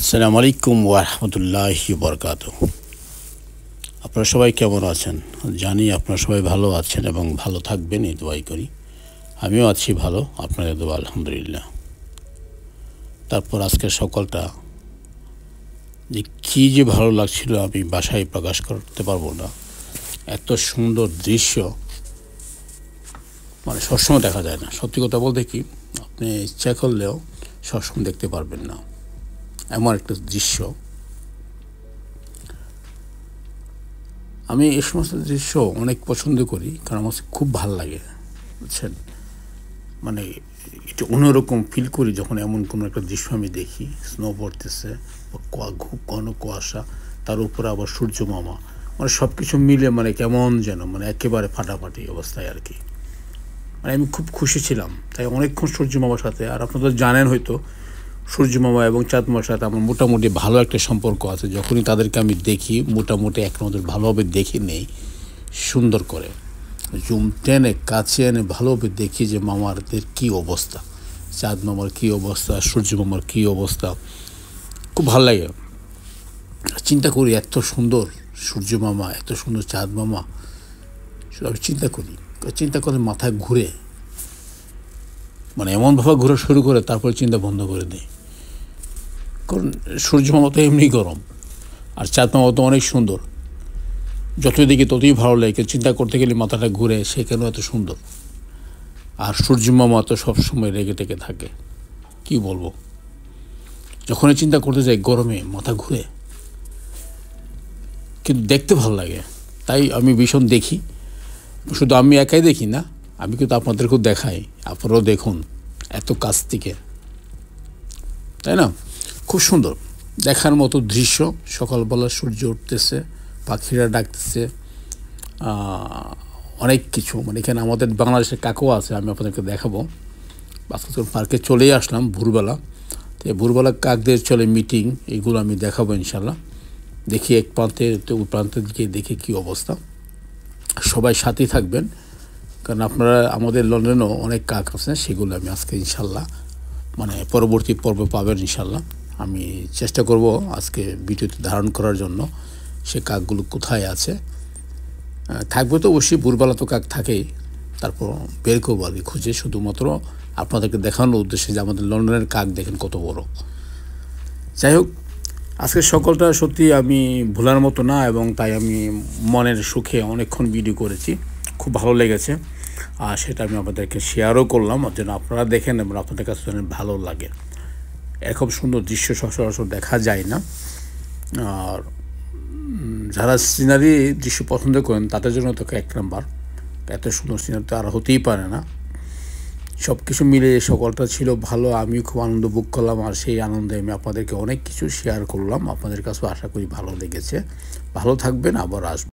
আসসালামু আলাইকুম ওয়া রাহমাতুল্লাহি ওয়া বারাকাতুহু। আপনারা সবাই কেমন আছেন? জানি আপনারা সবাই ভালো আছেন এবং ভালো থাকবেন এই দোয়াই করি। আমিও আছি ভালো, আপনাদের দোয়া আলহামদুলিল্লাহ। তারপর আজকের সকালটা যে কী যে ভালো লাগছিল আমি ভাষায় প্রকাশ করতে পারবো না। এত সুন্দর দৃশ্য মানে সবসময় দেখা যায় না। সত্যি কথা বলতে কি, আপনি ইচ্ছা করলেও সবসময় দেখতে পারবেন না এমন একটা দৃশ্য। আমি এই সমস্ত দৃশ্য অনেক পছন্দ করি, কারণ আমার খুব ভালো লাগে, বুঝছেন। মানে একটু অন্যরকম ফিল করি যখন এমন কোনো একটা দৃশ্য আমি দেখি, স্নো পড়তেছে, খুব ঘন কুয়াশা, তার উপরে আবার সূর্য মামা, মানে সব কিছু মিলে মানে কেমন যেন মানে একেবারে ফাটাফাটি অবস্থায় আর কি। মানে আমি খুব খুশি ছিলাম, তাই অনেকক্ষণ সূর্য মামার সাথে। আর আপনারা জানেন হয়তো সূর্য মামা এবং চাঁদ মামার সাথে আমার মোটামুটি ভালো একটা সম্পর্ক আছে। যখনই তাদেরকে আমি দেখি মোটামুটি এক নজর ভালোভাবে দেখে নেই, সুন্দর করে জুম টেনে কাছে এনে ভালোভাবে দেখি যে মামারদের কী অবস্থা, চাঁদ মামার কী অবস্থা, সূর্য মামার কী অবস্থা। খুব ভালো লাগে। চিন্তা করি এত সুন্দর সূর্য মামা, এত সুন্দর চাঁদ মামা, আমি চিন্তা করে মাথায় ঘুরে, মানে এমনভাবে ঘোরা শুরু করে তারপরে চিন্তা বন্ধ করে দিই। কারণ সূর্য মামা তো এমনি গরম, আর চাঁদ মামা তো অনেক সুন্দর। যতই দেখি ততই ভালো লাগে। চিন্তা করতে গেলে মাথাটা ঘুরে, সে কেন এত সুন্দর। আর সূর্য মামা তো সবসময় রেগে টেগে থাকে, কি বলবো। যখনই চিন্তা করতে যাই গরমে মাথা ঘুরে, কিন্তু দেখতে ভালো লাগে, তাই আমি ভীষণ দেখি। শুধু আমি একাই দেখি না, আমি কিন্তু আপনাদেরকেও দেখাই, আপনারাও দেখুন এত কাছ থেকে, তাই না? খুব সুন্দর দেখার মতো দৃশ্য। সকালবেলা সূর্য উঠতেছে, পাখিরা ডাকতেছে, অনেক কিছু। মানে এখানে আমাদের বাংলাদেশের কাকুয়া আছে, আমি আপনাদেরকে দেখাবো। বাস্তব পার্কে চলেই আসলাম ভোরবেলা, তো ভোরবেলা কাকদের চলে মিটিং, এইগুলো আমি দেখাবো ইনশাল্লাহ। দেখি এক প্রান্তে তো ওই প্রান্তের দিকে দেখি কী অবস্থা। সবাই সাথেই থাকবেন, কারণ আপনারা আমাদের লন্ডনেও অনেক কাক আছে, সেগুলো আমি আজকে ইনশাল্লাহ মানে পরবর্তী পর্বে পাবেন ইনশাল্লাহ। আমি চেষ্টা করব আজকে ভিডিওতে ধারণ করার জন্য সে কাকগুলো কোথায় আছে। থাকবে তো অবশ্যই, ভোরবেলা তো কাক থাকেই, তারপর বের করবো আর কি খুঁজে, শুধুমাত্র আপনাদেরকে দেখানোর উদ্দেশ্যে যে আমাদের লন্ডনের কাক দেখেন কত বড়। যাই হোক, আজকের সকালটা সত্যি আমি ভোলার মতো না, এবং তাই আমি মনের সুখে অনেকক্ষণ ভিডিও করেছি, খুব ভালো লেগেছে। আর সেটা আমি আপনাদেরকে শেয়ারও করলাম, যেন আপনারা দেখেন এবং আপনাদের কাছে যেন ভালো লাগে। এরকম সুন্দর দৃশ্য সচরাচর দেখা যায় না। আর যারা সিনারি দৃশ্য পছন্দ করেন তাদের জন্য তো এক নাম্বার। এত সুন্দর সিনারি তো আর হতেই পারে না। সব কিছু মিলে সকালটা ছিল ভালো, আমিও খুব আনন্দ ভোগ করলাম। আর সেই আনন্দে আমি আপনাদেরকে অনেক কিছু শেয়ার করলাম, আপনাদের কাছেও আশা করি ভালো লেগেছে। ভালো থাকবেন, আবার আসবেন।